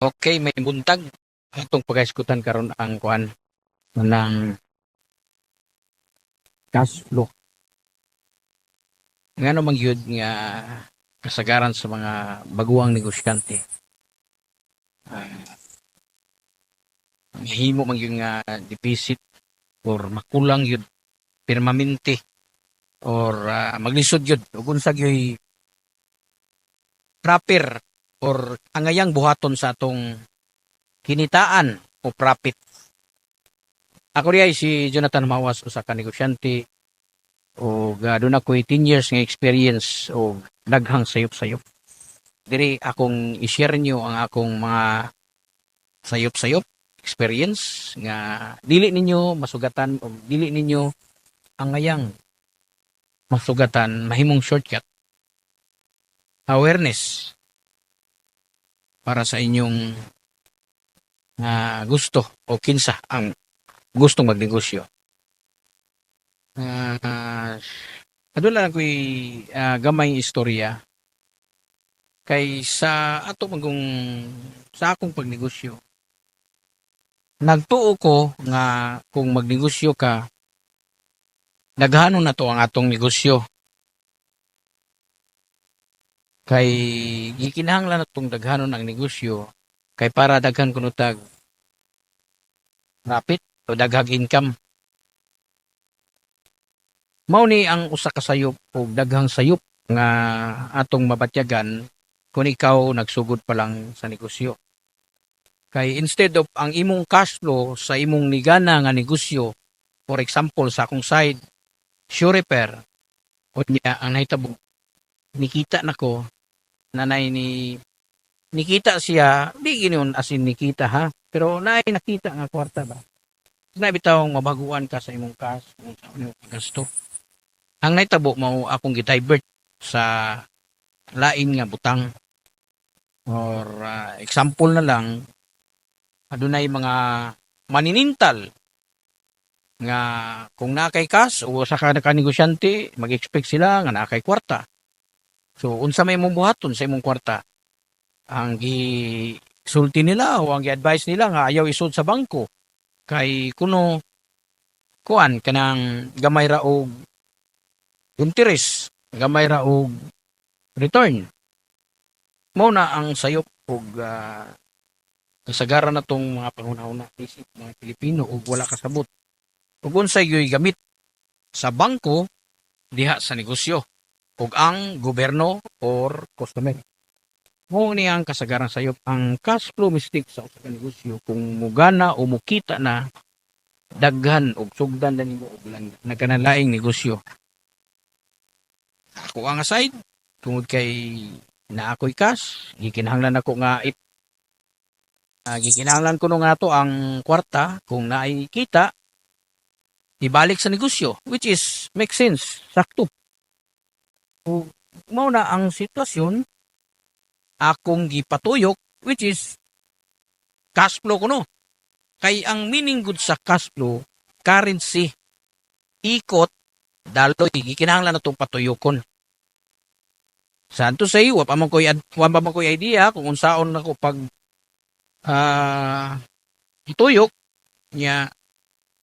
Okay, may buntag atong pagaiskutan karon ang kuan ng cash flow. Ngano man gyud nga kasagaran sa mga baguang negosyante. Mahimo man gyud nga deficit or makulang gyud permanente or maglisod gyud ug unsa gyud proper or angayang buhaton sa atong kinitaan o profit. Ako diay si Jonathan Mawas usa ka negosyante o doon ako'y 10 years nga experience o daghang sayop-sayop. Diri akong i-share nyo ang akong mga sayop-sayop experience nga dili ninyo masugatan o dili ninyo ang ngayang masugatan mahimong shortcut awareness para sa inyong gusto o kinsa ang gustong magnegosyo. Adula lang ko'y gamay istorya kay sa ato magong sa akong pagnegosyo. Nagtuo ko nga kung magnegosyo ka, daghanon na to ang atong negosyo. Kay gikinahanglan natong daghanon ang negosyo kay para daghan kuno tag profit o daghang income. Mao ni ang usa ka sayop o daghang sayop nga atong mabatyagan kung ikaw nagsugod pa lang sa negosyo. Kay instead of ang imong cash flow sa imong nigana nga negosyo, for example sa akong side, sure repair, o niya ang nahitabo, nikita nako, nanay nikita siya, di ginoon as in nikita ha, pero nakita nga kwarta ba. Nabitawang mabaguan ka sa imong cash, sa imong gasto. Ang nahitabo mao akong gidivert sa lain nga butang. Or example na lang, adunay mga maninintal nga kung nakay cash o sa ka negosyante, mag-expect sila nga nakay kwarta. So unsa may imong buhaton sa imong kwarta? Ang gisulti nila o ang gi-advise nila nga ayaw isud sa bangko kay kuno kuan kanang gamay ra og interest, gamay ra og return. Mao na ang sayop og kasagaran natong mga pangunahuna isip mga Pilipino og wala kasabot. Ug unsay yoy gamit sa bangko diha sa negosyo ug ang gobyerno or customer. Mao ni ang kasagaran sayop ang cash flow mistake sa usa ka negosyo kung mugana o mukita na daghan og sugdan na nimo og nagkanalaing negosyo. Ako ang aside tungod kay na ako'y cash, gikinahanglan ako nga gikinahanglan ko nga to ang kwarta kung naay kita ibalik sa negosyo which is make sense, sakto. O mao na ang sitwasyon akong gipatuyok which is cash flow kuno. Kay ang meaning good sa cash flow, currency, ikot, daloy, gikinahanglan natong patuyokon. Santo sa iyo, wa pa man ko'y idea kung unsaon nako pag ituyok niya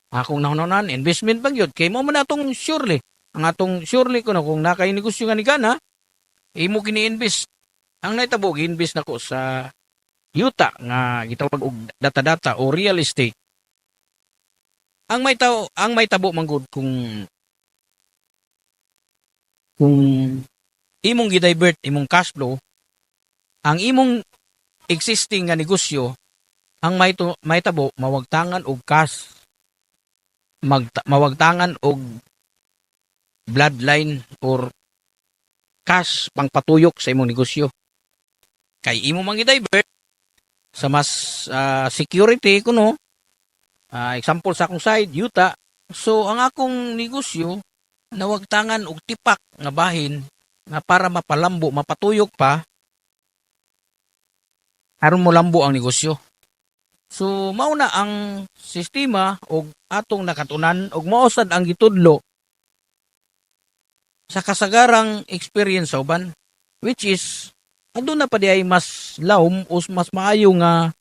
akong nahunanan investment bang yun kay mo man atong surely ang atong surely ko na kung nakay negosyo nga ni gana imo kini-invest ang naitabo gi-invest nako sa yuta nga gitawag og data-data o real estate ang may tabo man gud kung imong gidivert imong cash flow ang imong existing nga negosyo ang may tabo mawagtangan og cash mawagtangan og bloodline or cash pangpatuyok sa imong negosyo kay imo man gidivert sa mas security kuno example sa akong side yuta so ang akong negosyo nawagtangan og tipak nga bahin nga para mapalambo, mapatuyok pa, aron mo lambo ang negosyo. So, mao na ang sistema og atong nakatunan og mausad ang gitudlo sa kasagarang experience sa uban, which is aduna pa di ay mas lawom o mas maayo nga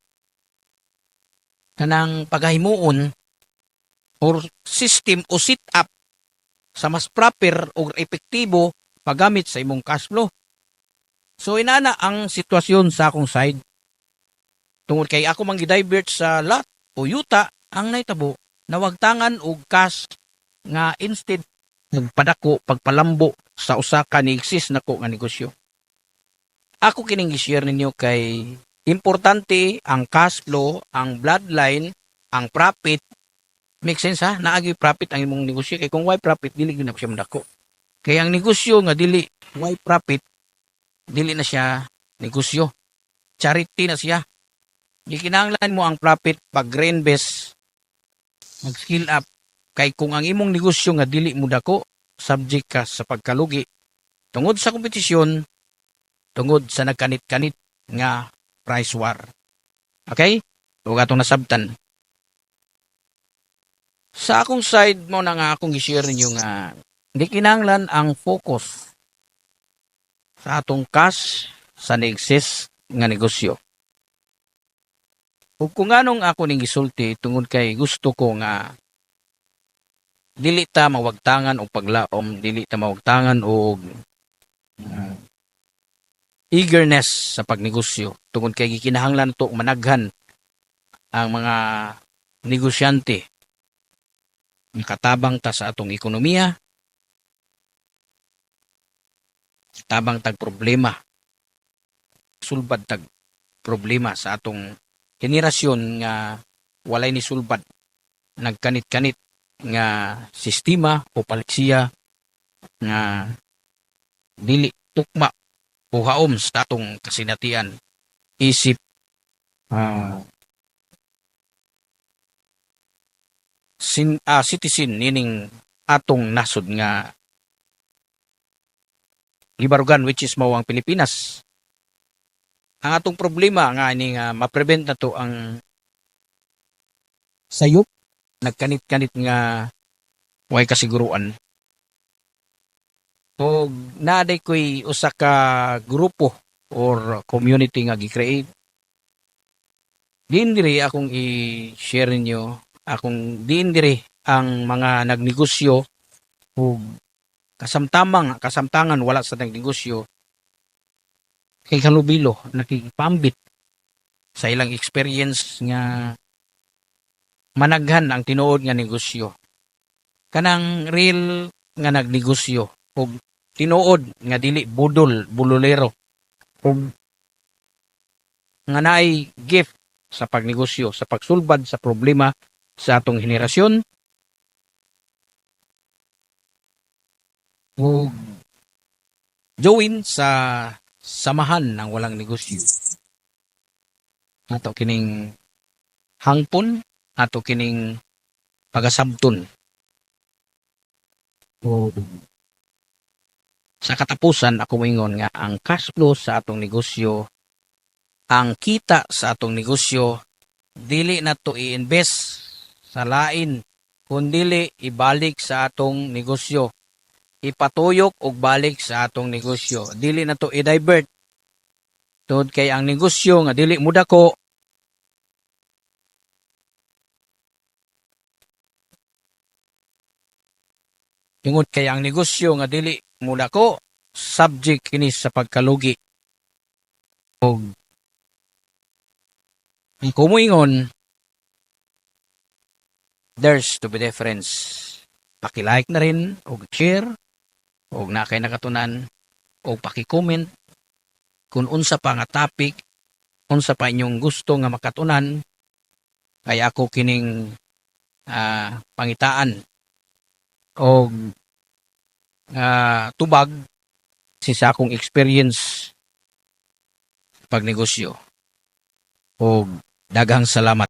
kanang paghimuon or system o set up sa mas proper o epektibo paggamit sa imong cash flow. So inana ang sitwasyon sa akong side. Tungod kay ako mang gidivert sa lot o yuta ang naitabo nawagtangan og cash nga instead nagpadako pagpalambo sa usa ka ni exist nako nga negosyo. Ako kining gi-share ninyo kay importante ang cash flow, ang bloodline, ang profit. Make sense ha? Naagi profit ang imong negosyo kay kung why profit dili gyud na siya madako. Kaya ang negosyo nga dili why profit dili na siya negosyo. Charity na siya. Di kinahanglan mo ang profit pag reinvest, mag-skill up. Kay kung ang imong negosyo nga dili mo dako, subject ka sa pagkalugi. Tungod sa kompetisyon, tungod sa nagkanit-kanit nga price war. Okay? Huwag atong nasabtan. Sa akong side mo na nga akong i-share ninyo nga di kinahanglan ang focus sa atong cash sa na-exist nga negosyo. Ug kung anong ako ning gisulti tungod kay gusto ko nga dili ta mawagtangan og paglaom, dili ta mawagtangan og eagerness sa pagnegosyo tungod kay gikinahanglan to managhan ang mga negosyante nakatabang ta sa atong ekonomiya, tabang tag problema, sulbad tag problema sa atong henerasyon nga walay ni sulbad, nagkanit-kanit nga sistema o paliksiya nga dili tukma o haom sa atong kasinatian isip citizen nining atong nasod nga gibarugan which is mao ang Pilipinas. Ang atong problema nga ini nga ma-prevent na to ang sayop nagkanit-kanit nga way kasiguruan. O naaday ko'y usa ka grupo or community nga gi-create. Diin diri akong i-share ninyo, akong diin diri ang mga nagnegosyo o kasamtangan wala sa nagnegosyo kay kalubilo nakikipambit sa ilang experience nga managhan ang tinuod nga negosyo. Kanang real nga nagnegosyo o tinuod nga dili bulolero o nga naay gift sa pagnegosyo, sa pagsulbad sa problema sa atong henerasyon o join sa samahan ng walang negosyo. Ato kining hangpon, ato kining pagasabton. O sa katapusan ako moingon nga ang cash flow sa atong negosyo, ang kita sa atong negosyo dili na to i-invest sa lain kundi ibalik sa atong negosyo. Ipatuyok og balik sa atong negosyo. Dili na to i-divert. Tungod kay ang negosyo nga dili mo dako tungod kay ang negosyo nga dili mo dako subject kini sa pagkalugi. Og ang kumuingon there's to be difference. Paki-like na rin og share og na kay nakatunan og paki-comment kung unsa pa nga topic, unsa pa inyong gusto nga makatunan kay ako kining pangitaan og tubag sa akong experience pagnegosyo. Og daghang salamat.